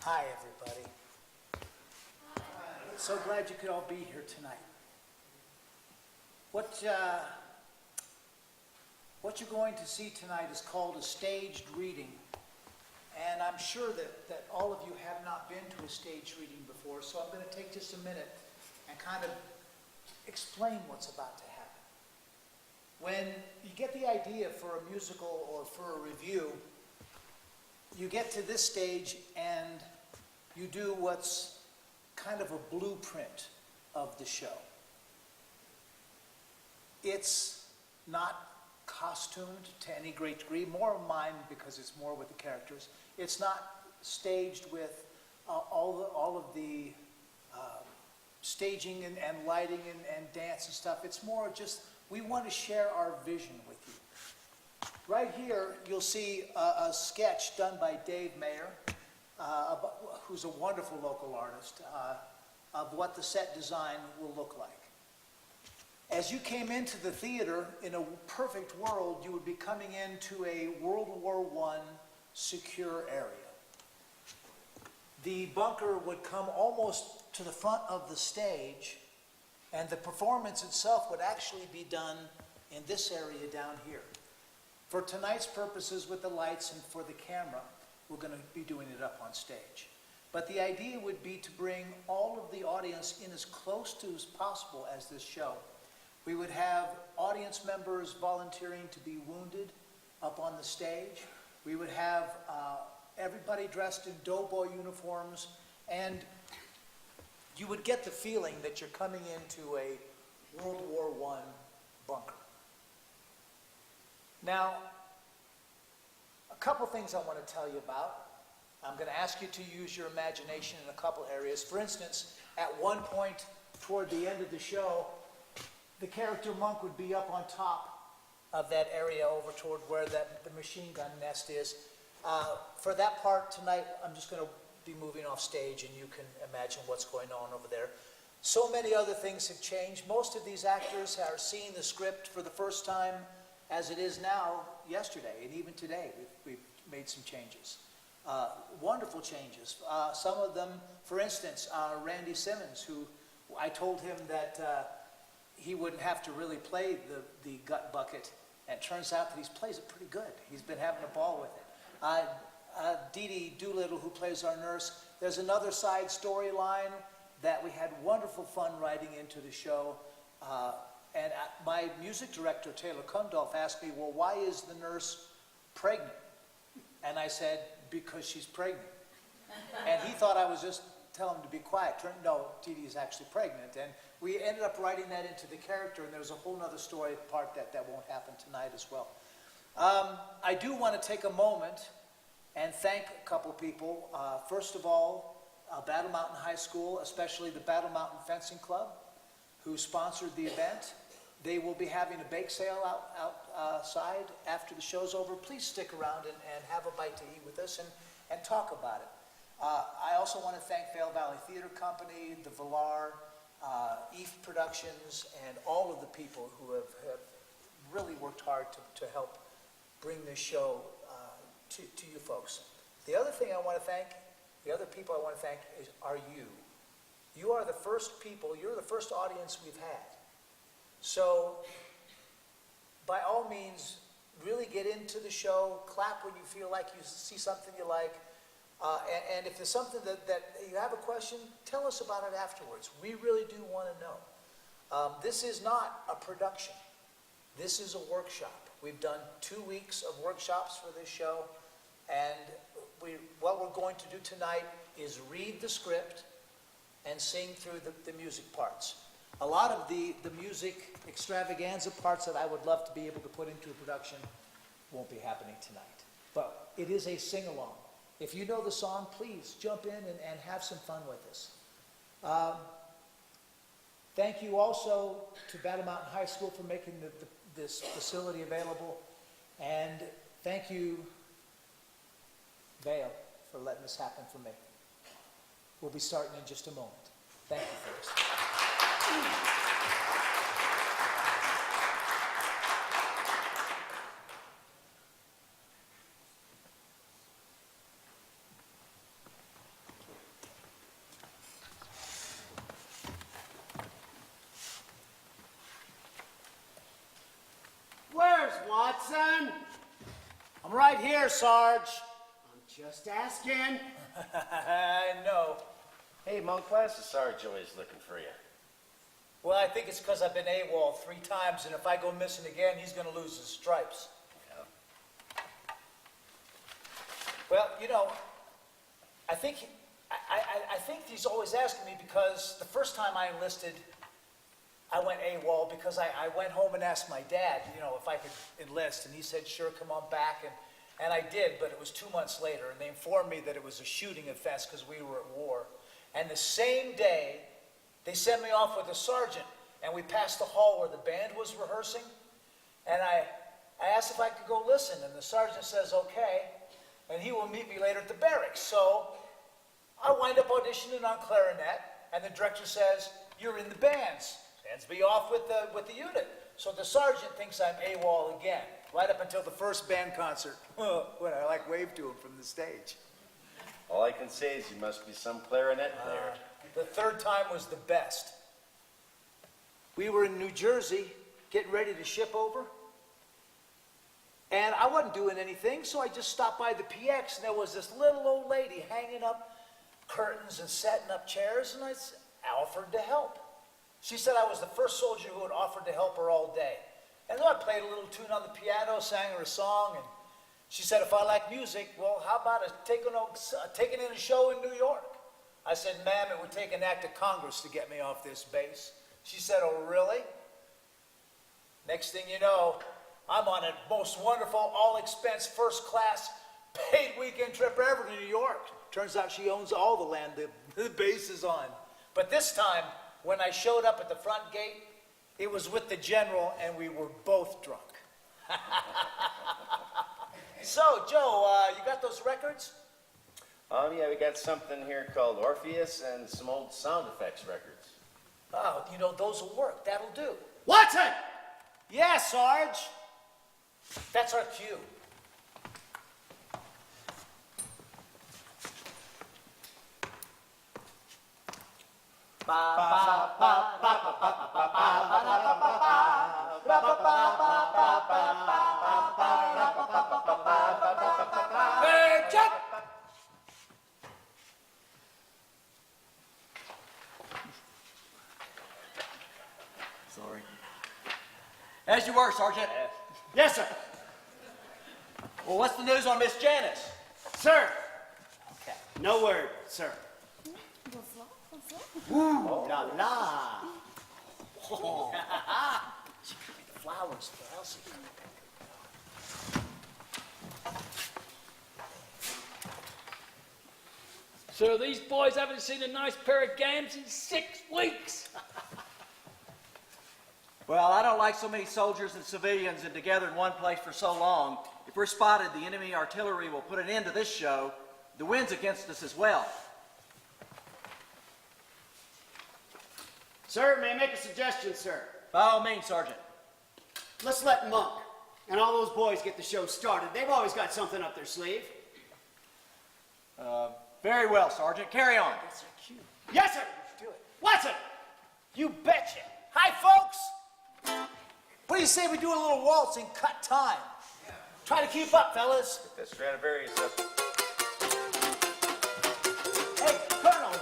Hi, everybody. So glad you could all be here tonight. What you're going to see tonight is called a staged reading. And I'm sure that all of you have not been to a staged reading before, so I'm going to take just a minute and kind of explain what's about to happen. When you get the idea for a musical or for a review, you get to this stage and you do what's kind of a blueprint of the show. It's not costumed to any great degree, more of mine because it's more with the characters. It's not staged with all of the staging and lighting and dance and stuff. It's more just, we want to share our vision with you. Right here, you'll see a sketch done by Dave Mayer, who's a wonderful local artist, of what the set design will look like. As you came into the theater, in a perfect world, you would be coming into a World War I secure area. The bunker would come almost to the front of the stage, and the performance itself would actually be done in this area down here. For tonight's purposes with the lights and for the camera, we're going to be doing it up on stage. But the idea would be to bring all of the audience in as close to as possible as this show. We would have audience members volunteering to be wounded up on the stage. We would have everybody dressed in doughboy uniforms, and you would get the feeling that you're coming into a World War I bunker. Now, a couple things I want to tell you about. I'm going to ask you to use your imagination in a couple areas. For instance, at one point toward the end of the show, the character Monk would be up on top of that area over toward where the machine gun nest is. For that part tonight, I'm just going to be moving off stage, and you can imagine what's going on over there. So many other things have changed. Most of these actors are seeing the script for the first time as it is now yesterday, and even today we've made some changes. Wonderful changes. Some of them, for instance, Randy Simmons, who I told him that he wouldn't have to really play the gut bucket, and it turns out that he plays it pretty good. He's been having a ball with it. Dee Dee Doolittle, who plays our nurse, there's another side storyline that we had wonderful fun writing into the show. And my music director, Taylor Kundolf, asked me, well, why is the nurse pregnant? And I said, because she's pregnant. And he thought I was just telling him to be quiet. No, Dee Dee is actually pregnant. And we ended up writing that into the character, and there's a whole other story part that won't happen tonight as well. I do want to take a moment and thank a couple people. First of all, Battle Mountain High School, especially the Battle Mountain Fencing Club, who sponsored the event. They will be having a bake sale outside after the show's over. Please stick around and have a bite to eat with us and talk about it. I also want to thank Vail Valley Theater Company, the Villar, EAF Productions, and all of the people who have really worked hard to help bring this show to you folks. The other thing I want to thank, the other people I want to thank are you. You are the first people, you're the first audience we've had. So, by all means, really get into the show, clap when you feel like you see something you like, and if there's something that you have a question, tell us about it afterwards. We really do want to know. This is not a production. This is a workshop. We've done 2 weeks of workshops for this show, and what we're going to do tonight is read the script and sing through the music parts. A lot of the music extravaganza parts that I would love to be able to put into a production won't be happening tonight. But it is a sing-along. If you know the song, please jump in and have some fun with us. Thank you also to Battle Mountain High School for making this facility available. And thank you, Vail, for letting this happen for me. We'll be starting in just a moment. Thank you, folks. Watson? I'm right here, Sarge. I'm just asking. I know. Hey, Monk, why is the Sarge always looking for you? Well, I think it's because I've been AWOL 3 times, and if I go missing again, he's going to lose his stripes. Yeah. Well, you know, I think he's always asking me because the first time I enlisted, I went AWOL because I went home and asked my dad, you know, if I could enlist, and he said, sure, come on back, and I did, but it was 2 months later, and they informed me that it was a shooting offense because we were at war. And the same day, they sent me off with a sergeant, and we passed the hall where the band was rehearsing, and I asked if I could go listen, and the sergeant says, okay, and he will meet me later at the barracks. So I wind up auditioning on clarinet, and the director says, you're in the bands. Sends me off with the unit. So the sergeant thinks I'm AWOL again, right up until the first band concert, when I waved to him from the stage. All I can say is you must be some clarinet player. The third time was the best. We were in New Jersey, getting ready to ship over, and I wasn't doing anything, so I just stopped by the PX, and there was this little old lady hanging up curtains and setting up chairs, and I offered to help. She said I was the first soldier who had offered to help her all day. And then I played a little tune on the piano, sang her a song, and she said if I like music, well, how about taking in a show in New York? I said, ma'am, it would take an act of Congress to get me off this base. She said, oh, really? Next thing you know, I'm on a most wonderful, all-expense, first-class, paid weekend trip ever to New York. Turns out she owns all the land the base is on. But this time, when I showed up at the front gate, it was with the general, and we were both drunk. So, Joe, you got those records? Yeah, we got something here called Orpheus and some old sound effects records. Oh, you know, those will work. That'll do. Watson! Yeah, Sarge. That's our cue. Sorry. As you were, Sergeant. Yes, sir. Well, what's the news on Miss Janice? Sir. Okay. No word, sir. Ooh, la la. Flowers for Elsie. So these boys haven't seen a nice pair of gams in 6 weeks. Well, I don't like so many soldiers and civilians and together in one place for so long. If we're spotted, the enemy artillery will put an end to this show. The wind's against us as well. Sir, may I make a suggestion, sir? By all means, Sergeant. Let's let Monk and all those boys get the show started. They've always got something up their sleeve. Very well, Sergeant. Carry on. That's our cue. Yes, sir. Do it. Watson! You betcha. Hi, folks. What do you say we do a little waltz and cut time? Yeah. Try to keep up, fellas. Get that Stradivarius up. Hey, Colonel,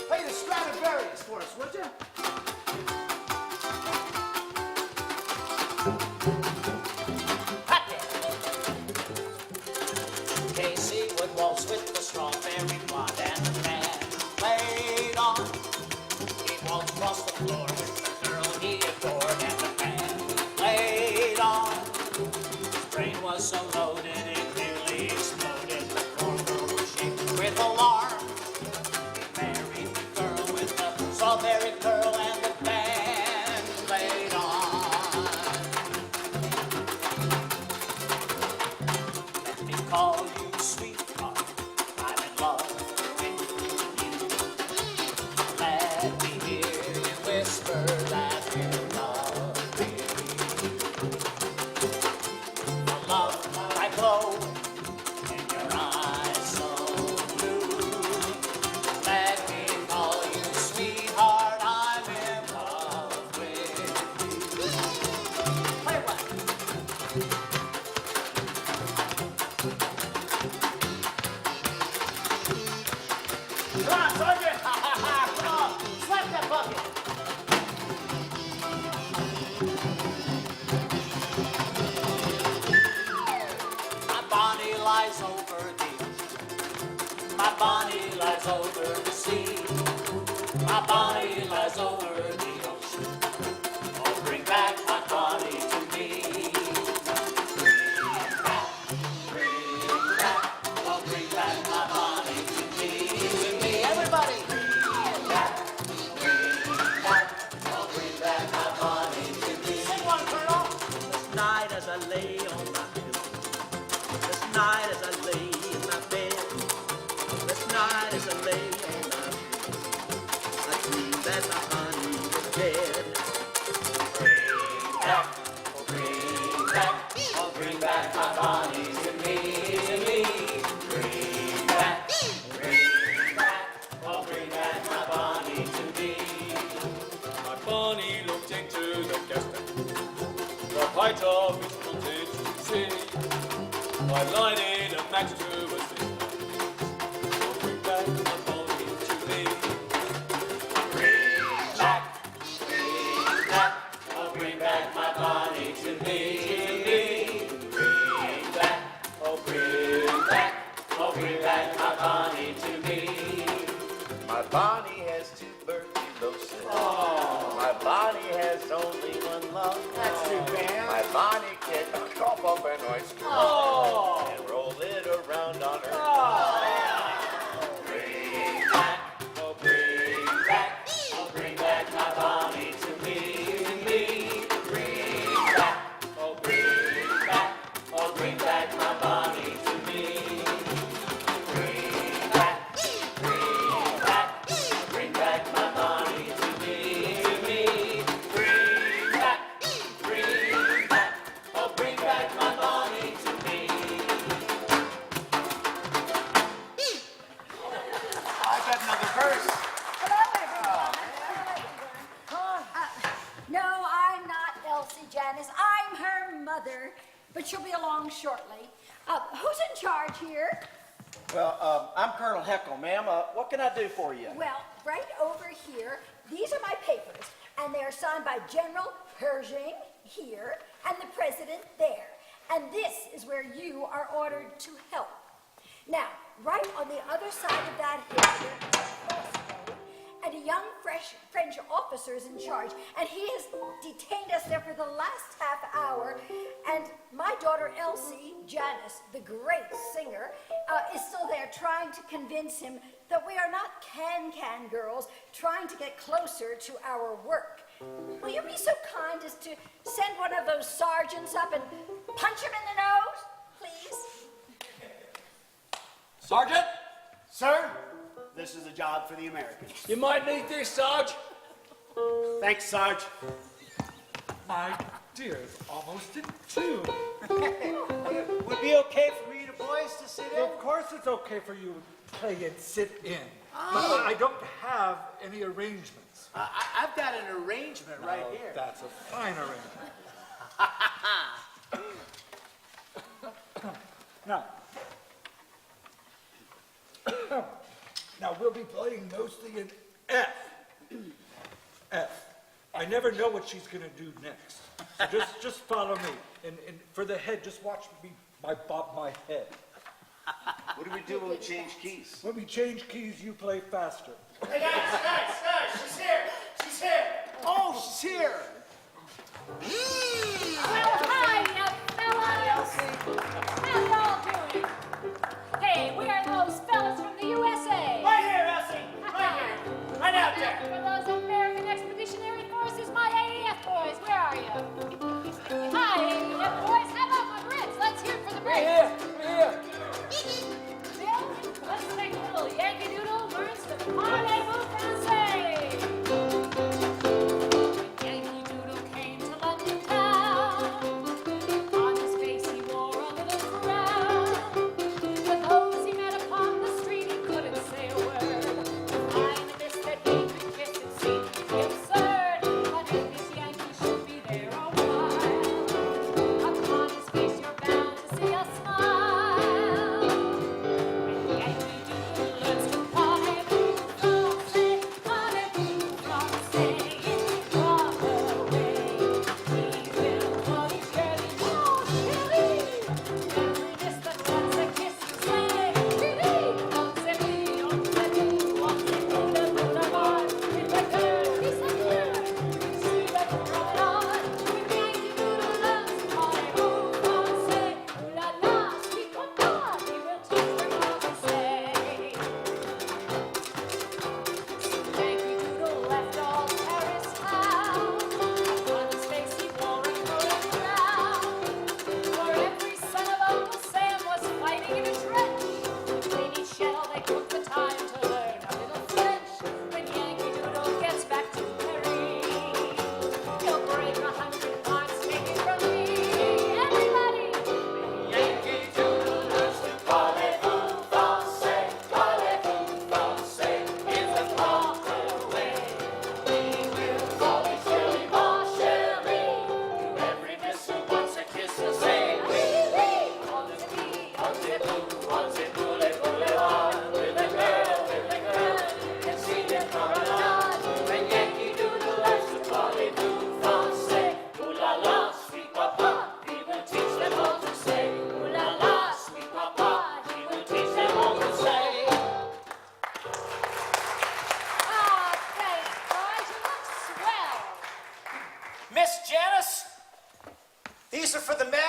play the Stradivarius for us, would you? Hot there. Casey would waltz with the strawberry blonde and the band played on. He waltzed across the floor with the girl he adored and the band played on. His brain was so loaded it nearly exploded. The poor girl was shaking with alarm. He married the girl with the strawberry curl and the band played on. Let me call you sweetheart, I'm in love with you. Let me hear you whisper that you love me. For love Bonnie lies over the sea. My Bonnie lies over the ocean. Oh, bring back my Bonnie to me. Bring back, oh, bring back my Bonnie to me. To me, everybody. Bring back, oh, bring back my Bonnie to me. Sing one, Colonel. This night as I lay on my pillow, this night as I lay in my bed, this night as I lay on my pillow, I dreamed that my honey was dead. Bring back, oh, bring back my Bonnie to me, to me. Bring back, oh, bring back my Bonnie to me. My Bonnie looked into the gas tank. The height of which wanted to see. I lighted a match to a cigarette. Oh, bring back my Bonnie to me. Bring back, oh, bring back my Bonnie to me, to me. Bring back, oh, bring back my Bonnie to me. My Bonnie has tuberculosis. My Bonnie has only one lung. That's too bad. My Bonnie can cough up an oyster and roll it around on her. Bring back, oh, bring back my Bonnie to me, to me. Bring back, oh, bring back my Bonnie to me. Bring back, bring back my Bonnie to me, to me. Bring back, oh, bring back my Bonnie to me. I've got another verse. Hello, everyone. No, I'm not Elsie, Janice. I'm her mother, but she'll be along shortly. Who's in charge here? Well, I'm Colonel Heckle, ma'am. What can I do for you? Well, right over here, these are my papers, and they're signed by General Pershing here and the President there. And this is where you are ordered to help. Now, right on the other side of that hill, there is a crossroad, and a young French officer is in charge, and he has detained us there for the last half hour. And my daughter Elsie, Janice, the great singer, is still there trying to convince him that we are not can-can girls trying to get closer to our work. Will you be so kind as to send one of those sergeants up and punch him in the nose, please? Sergeant, Sir, this is a job for the Americans. you might need this, Sarge. Thanks, Sarge. My dear, it's almost in tune. Would it be okay for me, the boys, to sit in? Of course it's okay for you to play and sit in. But I don't have any arrangements. I've got an arrangement right Oh, here. that's a fine arrangement. Now we'll be playing mostly in F. F. I never know what she's gonna do next. So just follow me. And for the head, just watch me bob my head. What do we do when we change keys? When we change keys, you play faster. Hey, guys, she's here. She's here. Oh, she's here. Well, hi, fellas. How y'all doing? Hey, we are those fellas from the USA. Right here, Elsie. Right here. Right out there. For those American Expeditionary Forces, my AEF boys, where are you? Hi, AEF boys. How about my Brits? Let's hear it for the Brits. Bill, let's take a little Yankee Doodle, learn some Parlez-vous Français. When Yankee Doodle came to London town,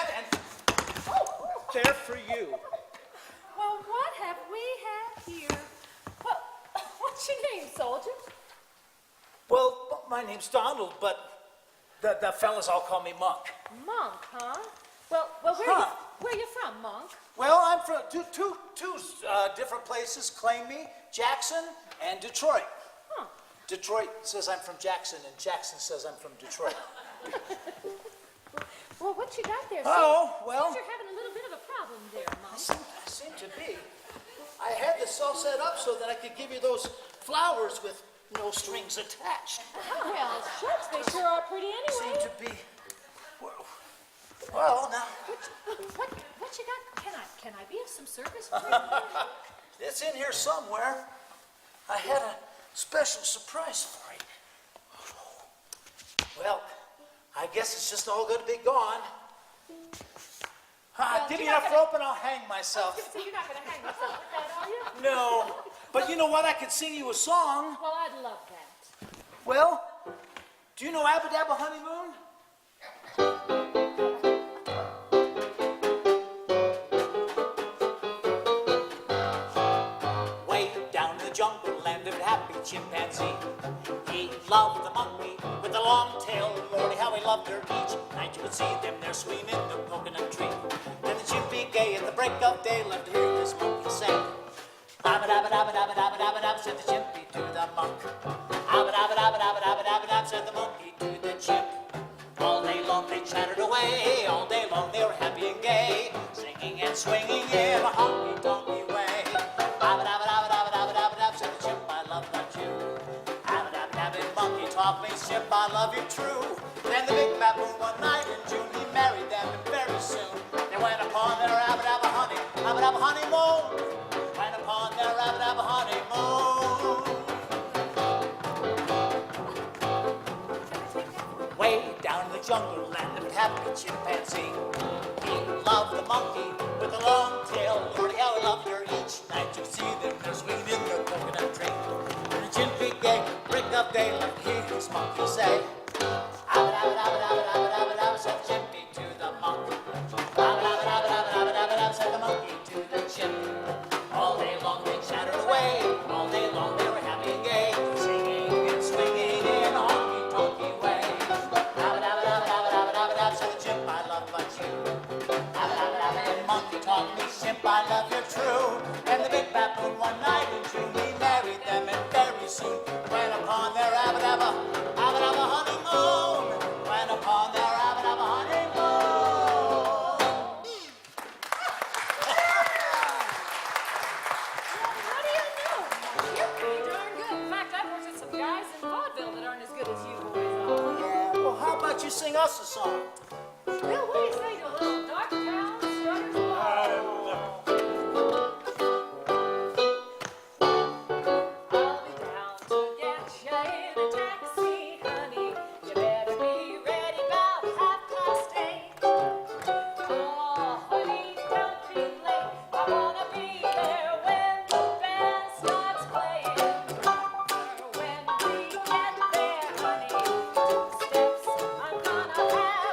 man, and they're for you. Well, what have we had here? Well, what's your name, soldier? Well, my name's Donald, but the fellas all call me Monk. Monk, huh? Well, where you from, Monk? Well, I'm from two different places claim me, Jackson and Detroit. Huh. Detroit says I'm from Jackson, and Jackson says I'm from Detroit. Well, what you got there? Oh, well. Seems you're having a little bit of a problem there, I Monk. seem to be. I had this all set up so that I could give you those flowers with no strings attached. Well, shucks, they sure are pretty Seem anyway. to be. Well, now, What you got? Can I be of some service for you? it's in here somewhere. I had a special surprise for you. Well, I guess it's just all going to be gone. Well, Give me you're not enough gonna- rope and I'll hang myself. So you're not going to hang yourself with that, are you? No, but you know what? I could sing you a song. Well, I'd love that. Well, do you know Abba Dabba Honeymoon? Way down in the jungle, land of happy chimpanzee. He loved the monkey with the long tail. Lordy, how he loved her. Each night you would see them there swinging in the coconut tree. Then the chimpy gay at the break of day loved to hear this monkey sing. Abba dabba dabba dabba dabba dabba dabba, said the chimpy to the monk. Abba dabba dabba dabba dabba dabba dabba, said the monkey to the chimp. All day long they chattered away, all day long they were happy and gay, singing and swinging in a honky-tonky way. Abba dabba dabba dabba dabba dabba dabba, said the chimp, I love that you. Abba dabba dabba, monkey taught me, chimp, I love you true. Then the big baboon one night in June, he married them, and very soon they went upon their abba dabba honeymoon. Went upon their abba dabba honeymoon. Way down in the jungle, land of happy chimpanzee. He loved the monkey with the long tail. Lordy, how he loved her. Each night you see them, they're swinging in the coconut tree. And the chimpy gay, break of day, let me hear his monkey say. Abba dabba dabba dabba dabba dabba dabba, said the chimpy to the monk. Abba dabba dabba dabba dabba dabba dabba, said the monkey to the chimp. All day long they chattered away, all day long they were happy and gay, singing and swinging in a honky-tonky way. Abba dabba dabba dabba dabba dabba dabba, said the chimp, I love but you. Abba dabba dabba, the monkey taught me, chimp, I love you true. And the big baboon one night in June, he married them, and very soon went upon their abba dabba honeymoon. Went upon their abba dabba honeymoon. What do you know? You're pretty darn good. In fact, I've worked with some guys in vaudeville that aren't as good as you boys are. Yeah, well, how about you sing us a song? Well, what do you say to a little dark town strutter's ball? I'll be down to get you in a taxi, honey. You better be ready about 8:30. Oh, honey, don't be late. I wanna be there when the band starts playing. When we get there, honey, 2 steps I'm gonna have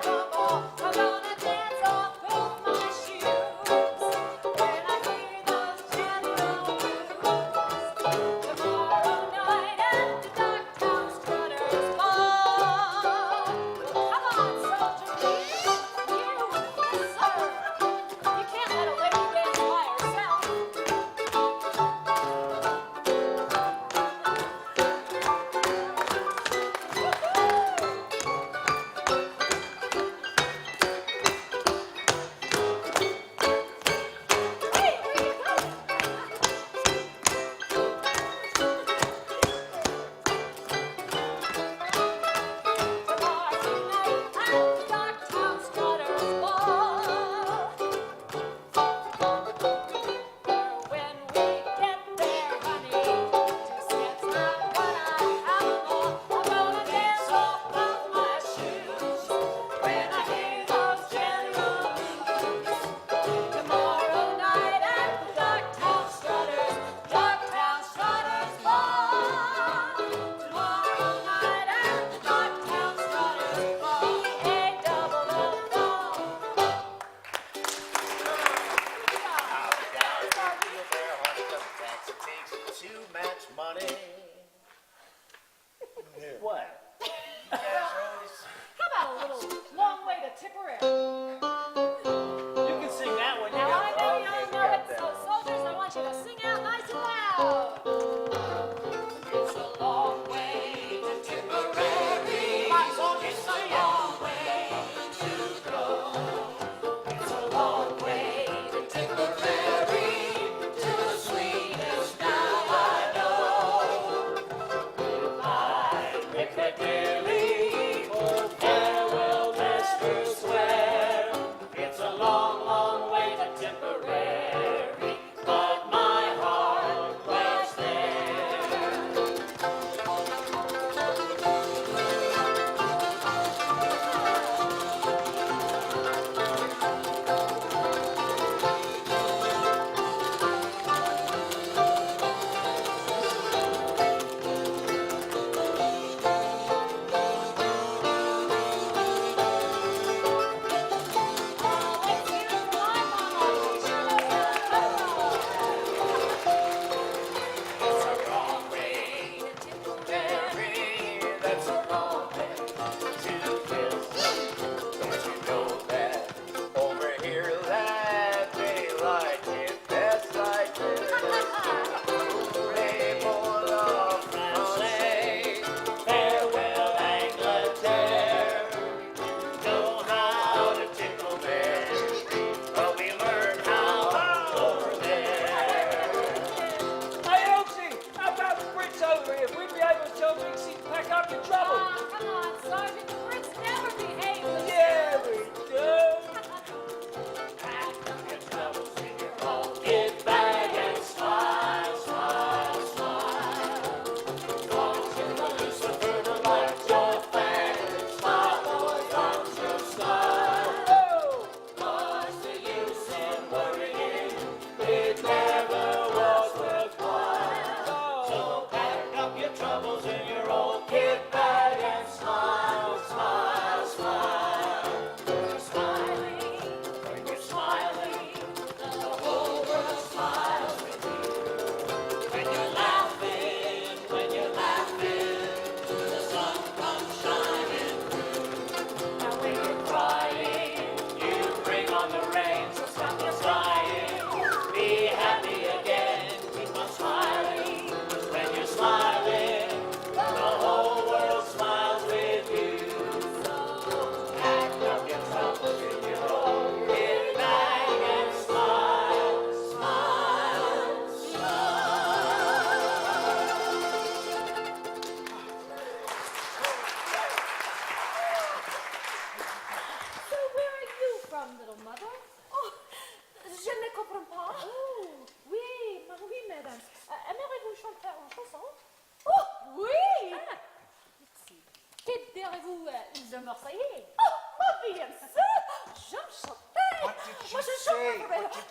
did you What's it say? so What did you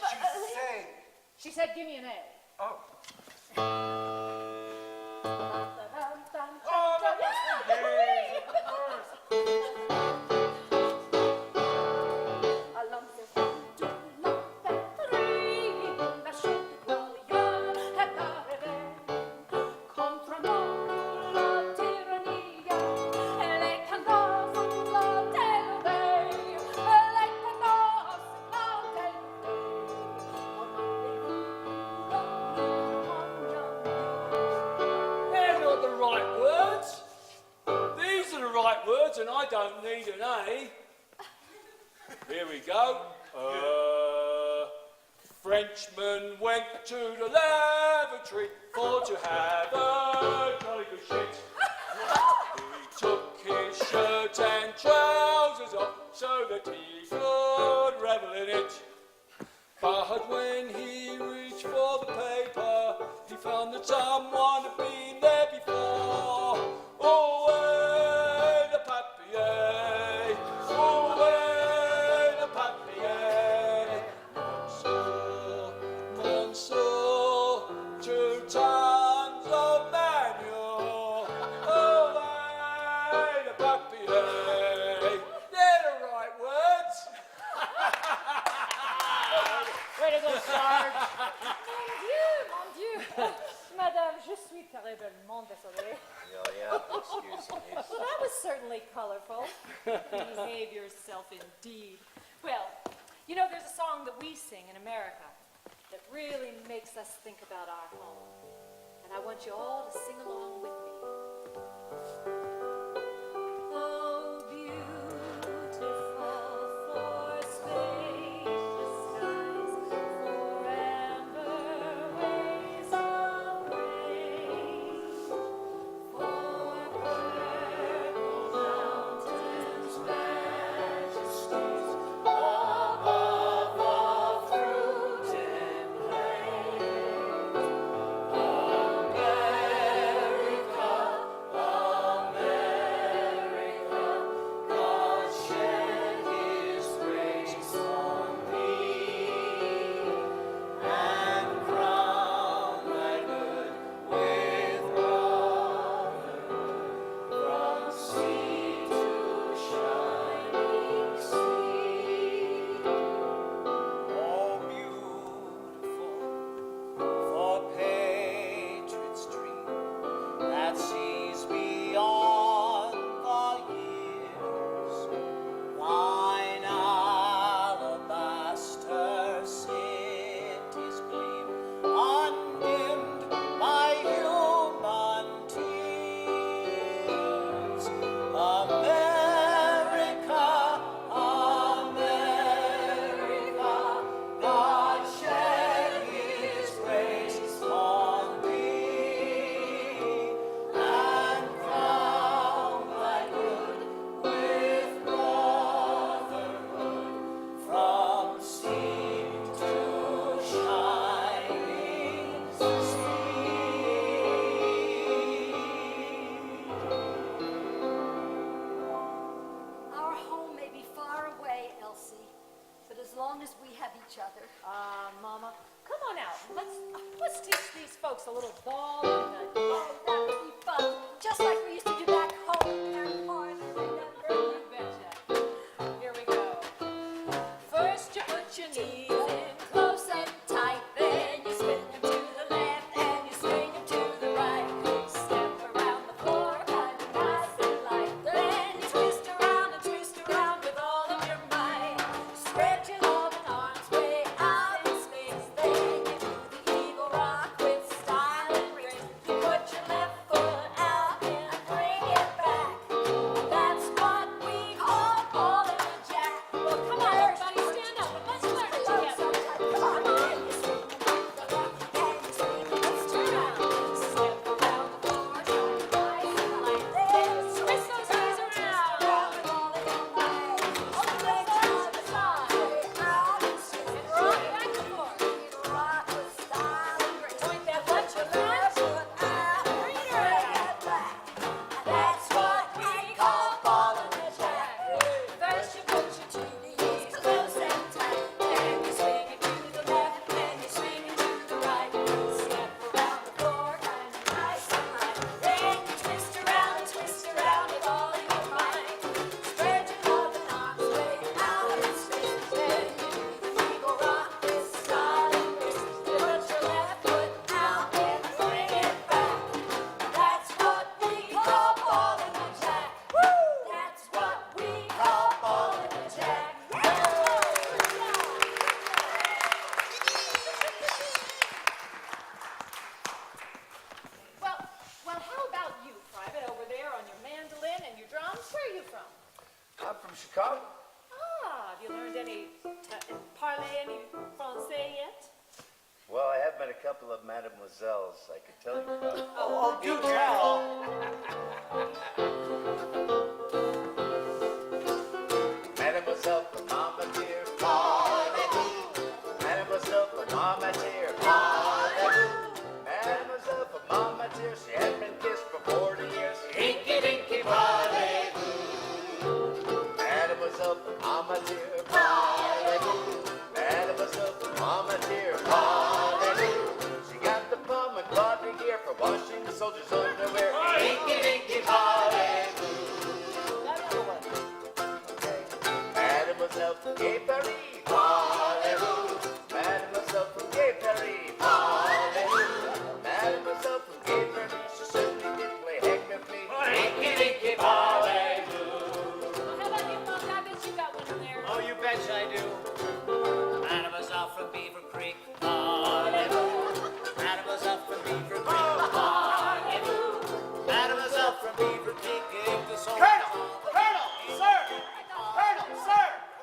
say? She said, give me an A. Oh. Oh, contro noi la tirannia e le candosse la terre e le candosse la They're not the right words. These are the right words, and I don't need an A. Here we go. Frenchman went to the lavatory for to have a jolly good shit. He took his shirt and trousers off so that he could revel in it. But when he reached for the paper, he found that someone had been there before. Away the papier, away the papier. Monsieur, 2 tons of manure. Away the papier. They're the right words. Way to go, Sarge. Mon Dieu. Madame, je suis terriblement désolée. Yeah, excuse me. Well, that was certainly colorful. Behave yourself indeed. Well, you know, there's a song that we sing in America that really makes us think about our home. And I want you all to sing along with me. Oh, beautiful for spacious skies, for amber ways of rain, for purple mountains, majesties, above all fruit and plain. God shed His grace on thee, and crown thy good with brotherhood from sea to shining sea. Oh, beautiful for patriot's dream that sees beyond the years. Thine alabaster cities gleam, undimmed by human tears. America, America, God shed His grace on thee, and crown thy good with brotherhood from sea to shining sea. Our home may be far away, Elsie, but as long as we have each other. Mama, come on out. Let's teach these folks a little ball and a Oh, that would be fun. Just like we used to do back home in Paris, remember? You betcha. Here we go. First you put your knees in close and tight, then you spin them to the left and you swing them to the right. Step around the floor kind of nice and light, then you twist around with all of your might. Spread your loving arms way out in space, then you do the eagle rock with style and grace. You put your left foot out and bring it back. That's what we call pulling a jack. Well, come on, everybody, stand up and let's learn it. parler any français yet? Well, I have met a couple of mademoiselles I could tell you about. Oh, do tell. Mademoiselle for Mama dear, parlez-vous. Mademoiselle for Mama dear, parlez-vous. Mademoiselle for Mama dear, she had been kissed for 40 years. Inky dinky parlez-vous. Mademoiselle for Mama dear, parlez-vous. Mademoiselle for Mama dear, parlez-vous. She got the plum and body gear for washing the soldiers' underwear. Inky dinky parlez-vous. Mademoiselle from Gay Paris, parlez-vous. Mademoiselle from Gay Paris, parlez-vous. Mademoiselle from Gay Paris, she certainly did play heck with me. Inky dinky parlez-vous. Well, how about you, Monk? I bet you got one in there. Oh, you betcha I do. Mademoiselle from Beaver Creek, parlez-vous. Mademoiselle from Beaver Creek, parlez-vous. Mademoiselle from Beaver Creek, give the soul. Colonel, sir,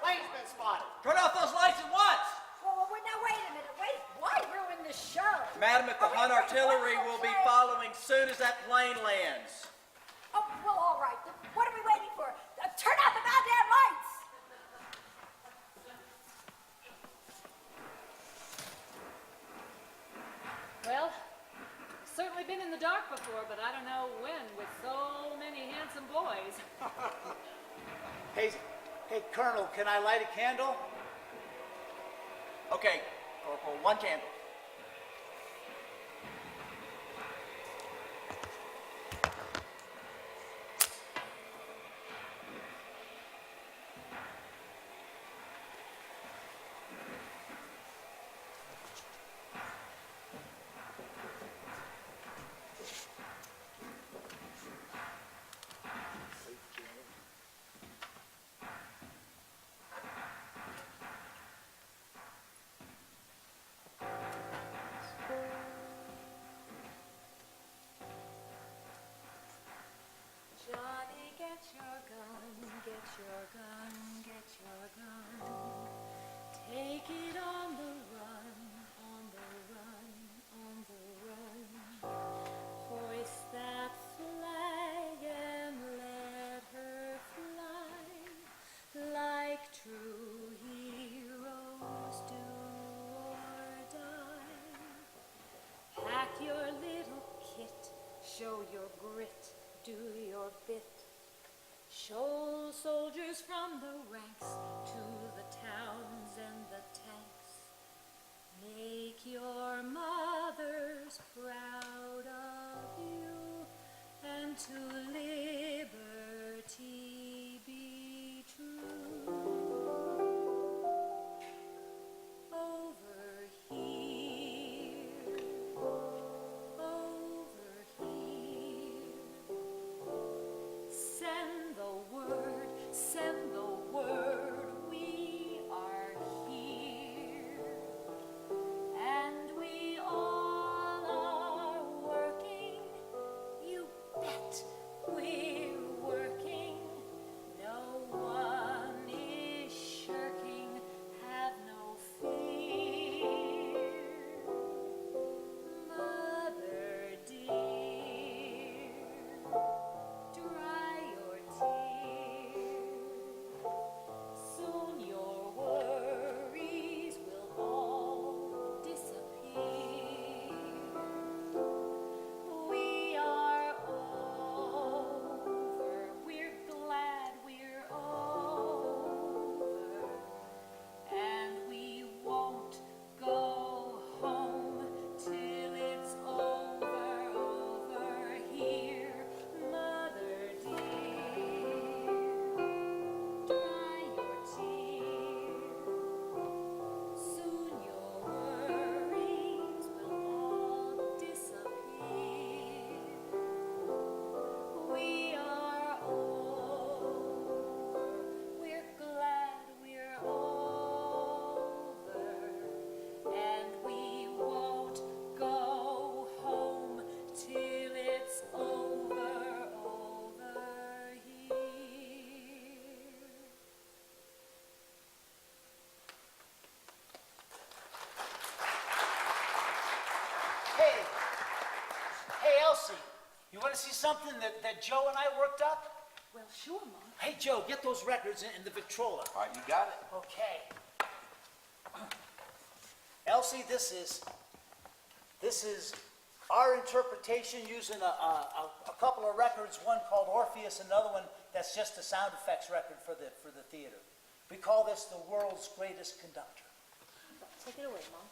plane's been spotted. Turn off those lights at once! Well, now wait a minute. Wait, why ruin the show? Madam, if the Hun artillery will be following soon as that plane lands. Oh, well, all right. What are we waiting for? Turn out the goddamn lights! Well, certainly been in the dark before, but I don't know when with so many handsome boys. Hey, Colonel, can I light a candle? Okay, Corporal, one candle. Johnny, get your gun, get your gun, get your gun. Take it on the run, on the run, on the run. Hoist that flag and let her fly like true heroes do or die. Pack your little kit, show your grit. Do your bit. Show soldiers from the ranks to the towns and the tanks. Make your mothers proud of you, and to liberty be true. Over here, over here. Send the word, want to see something that Joe and I worked up? Well, sure, Mom. Hey, Joe, get those records in the Victrola. All right, you got it. Okay. Elsie, this is our interpretation using a couple of records, one called Orpheus, another one that's just a sound effects record for the theater. We call this the world's greatest conductor. Take it away, Mom.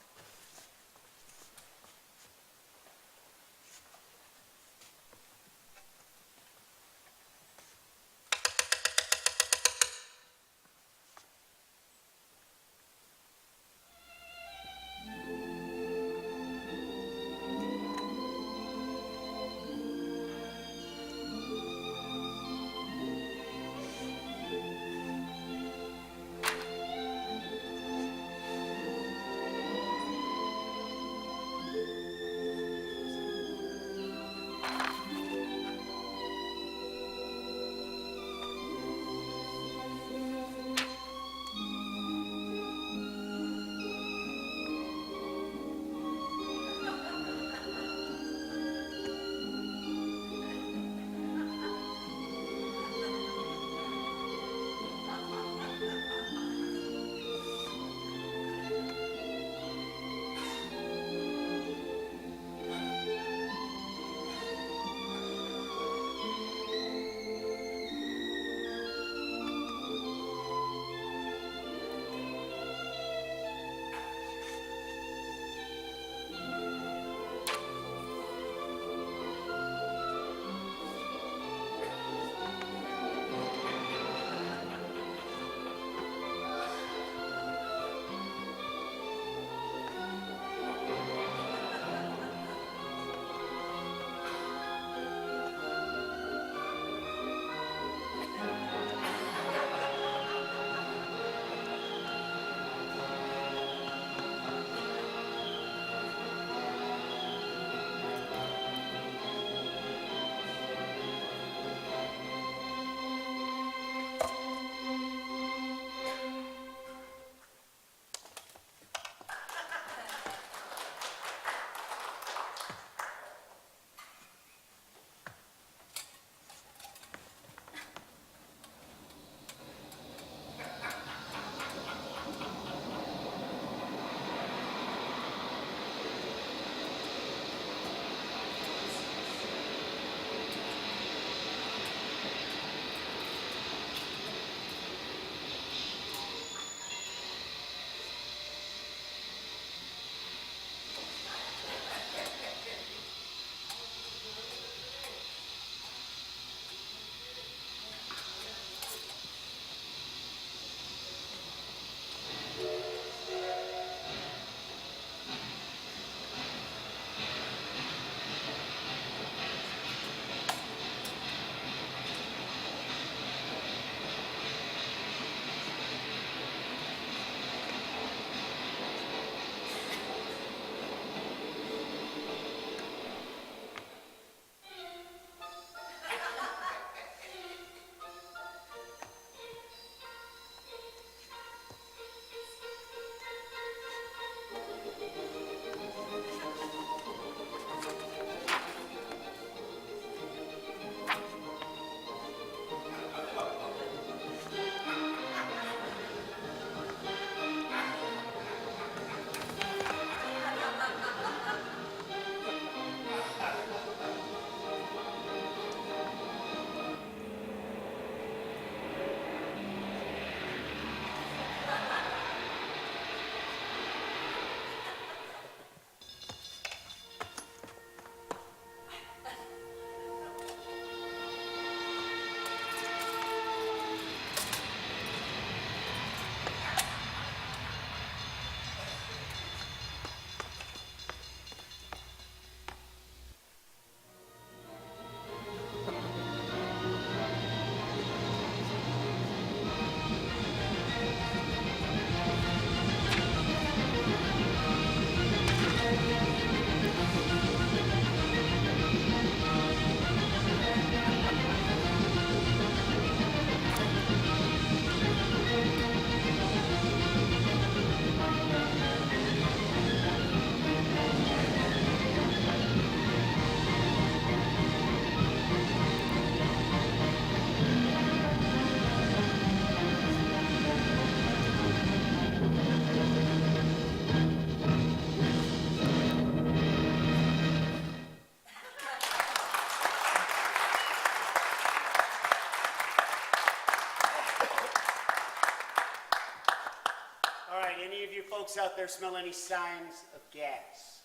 folks out there smell any signs of gas?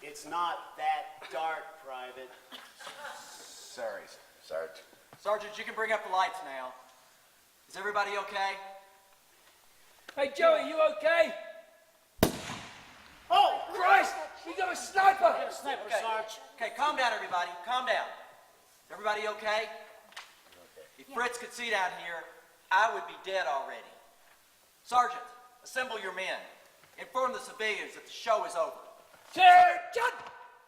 It's not that dark, Private. Sorry, Sarge. Sergeant, you can bring up the lights now. Is everybody okay? Hey, Joey, you okay? Oh, Christ! We got a sniper! sniper, Okay. Sarge. Okay, calm down, everybody. Calm down. Everybody okay? If Fritz could see down here, I would be dead already. Sergeant, assemble your men. Inform the civilians that the show is over. Sergeant!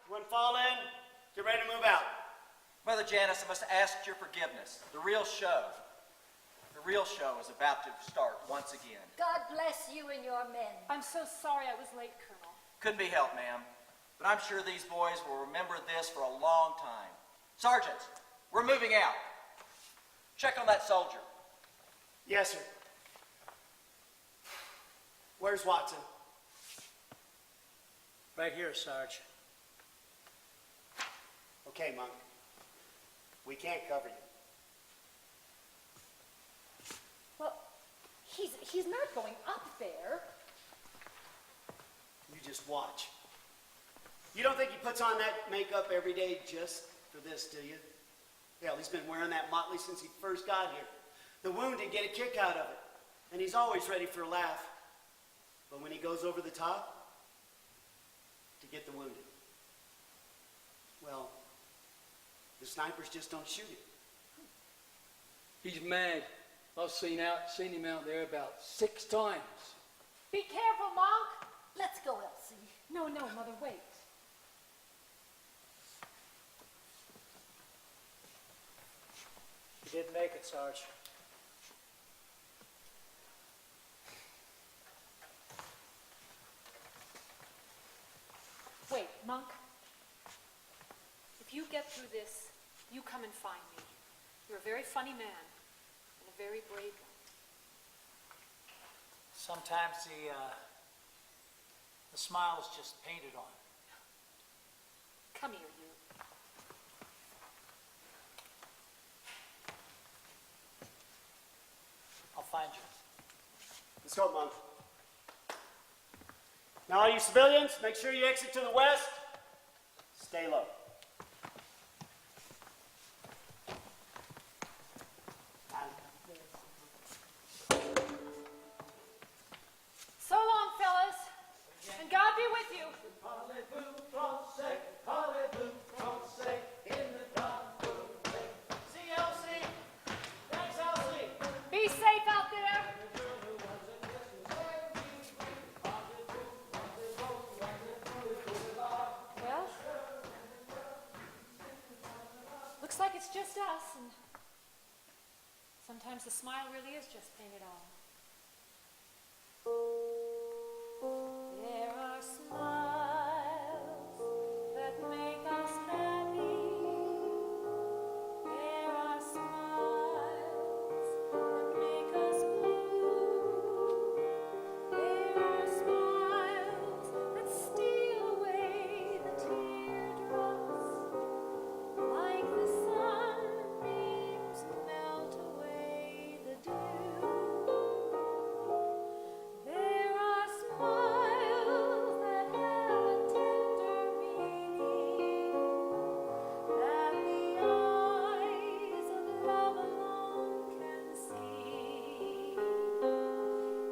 One fall in, get ready to move out. Mother Janice, I must ask your forgiveness. The real show is about to start once again. God bless you and your men. I'm so sorry I was late, Colonel. Couldn't be helped, ma'am. But I'm sure these boys will remember this for a long time. Sergeant, we're moving out. Check on that soldier. Yes, sir. Where's Watson? Right here, Sarge. Okay, Monk. We can't cover you. Well, he's not going up there. You just watch. You don't think he puts on that makeup every day just for this, do you? Hell, he's been wearing that motley since he first got here. The wounded get a kick out of it, and he's always ready for a laugh. But when he goes over the top to get the wounded, well, the snipers just don't shoot him. He's mad. I've seen him out there about 6 times. Be careful, Monk. Let's go, Elsie. No, Mother, wait. He didn't make it, Sarge. Wait, Monk. If you get through this, you come and find me. You're a very funny man and a very brave one. Sometimes the smile is just painted on. Come here, you. I'll find you. Let's go, Monk. Now, all you civilians, make sure you exit to the west. Stay low. So long, fellas. And God be with you. See Elsie? Thanks, Elsie. Be safe out there. Well, looks like it's just us, and sometimes the smile really is just painted on. There are smiles that make us happy. There are smiles that make us blue. There are smiles that steal away the teardrops, like the sunbeams melt away the dew. There are smiles that have a tender meaning that the eyes of love alone can see.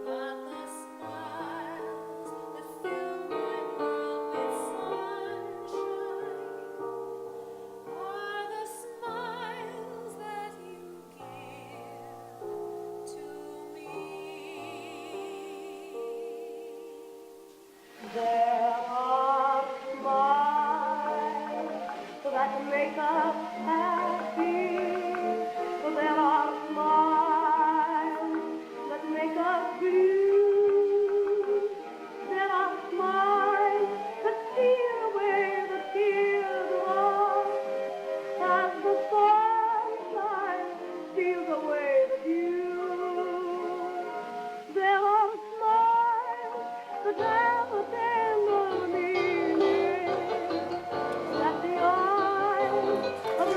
But the smiles that fill my world with sunshine are the smiles that you give to me. There are smiles that make us happy. There are smiles that make us blue. There are smiles that steal away the teardrops as the sunshine steals away the dew. There are smiles that have a tender meaning that the eyes of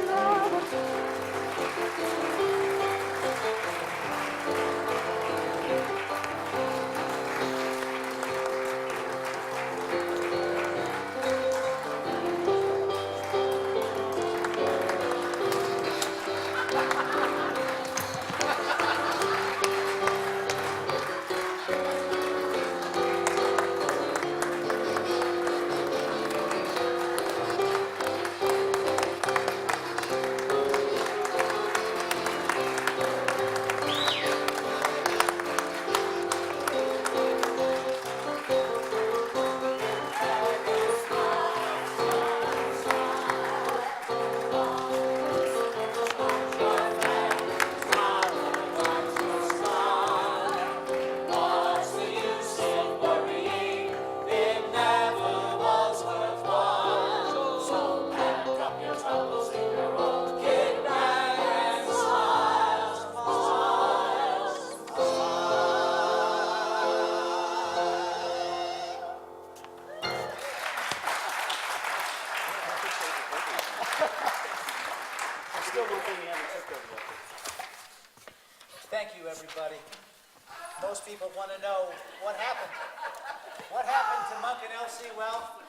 most people want to know what happened. What happened to Monk and Elsie? Well,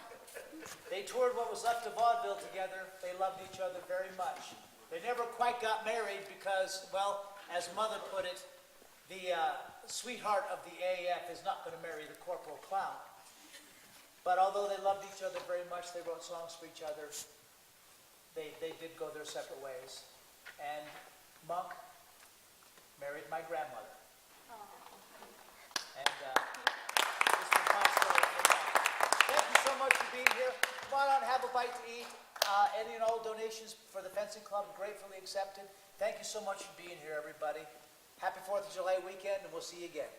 they toured what was left of vaudeville together. They loved each other very much. They never quite got married because, well, as Mother put it, the sweetheart of the AAF is not going to marry the corporal clown. But although they loved each other very much, they wrote songs for each other. They did go their separate ways. And Monk married my grandmother. And this is my story. Thank you so much for being here. Come on out and have a bite to eat. Any and all donations for the fencing club gratefully accepted. Thank you so much for being here, everybody. Happy 4th of July weekend, and we'll see you again.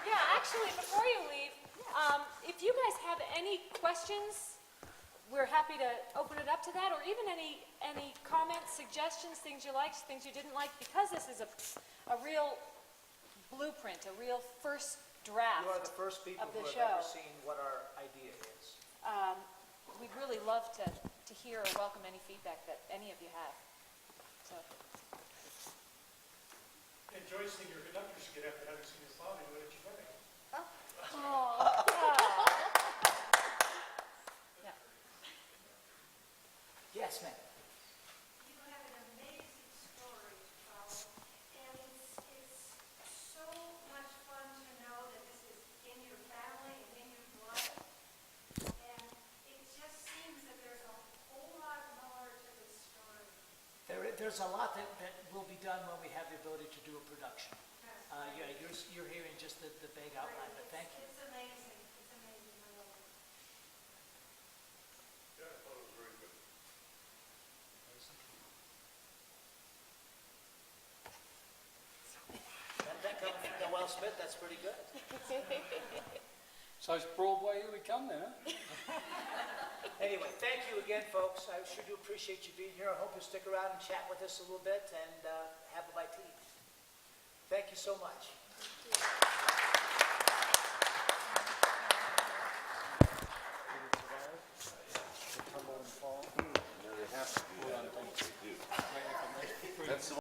Yeah, actually, before you leave, if you guys have any questions, we're happy to open it up to that, or even any comments, suggestions, things you liked, things you didn't like, because this is a real blueprint, a real first draft You are the first people of who the have show. ever seen what our idea is. We'd really love to hear or welcome any feedback that any of you have. So, Enjoy seeing your conductors get after having seen your father do it at your wedding. yeah. Yes, ma'am. You have an amazing story to follow, and it's so much fun to know that this is in your family and in your blood. And it just seems that there's a whole lot more to this story. There's a lot that will be done when we have the ability to do a production. Yeah, you're hearing just the big outline, but thank you. It's amazing. It's amazing. I love it. Yeah, I thought it was very good. That coming from Noel Smith, that's pretty good. So it's Broadway here we come then, huh? Anyway, thank you again, folks. I sure do appreciate you being here. I hope you'll stick around and chat with us a little bit and have a bite to eat. Thank you so much.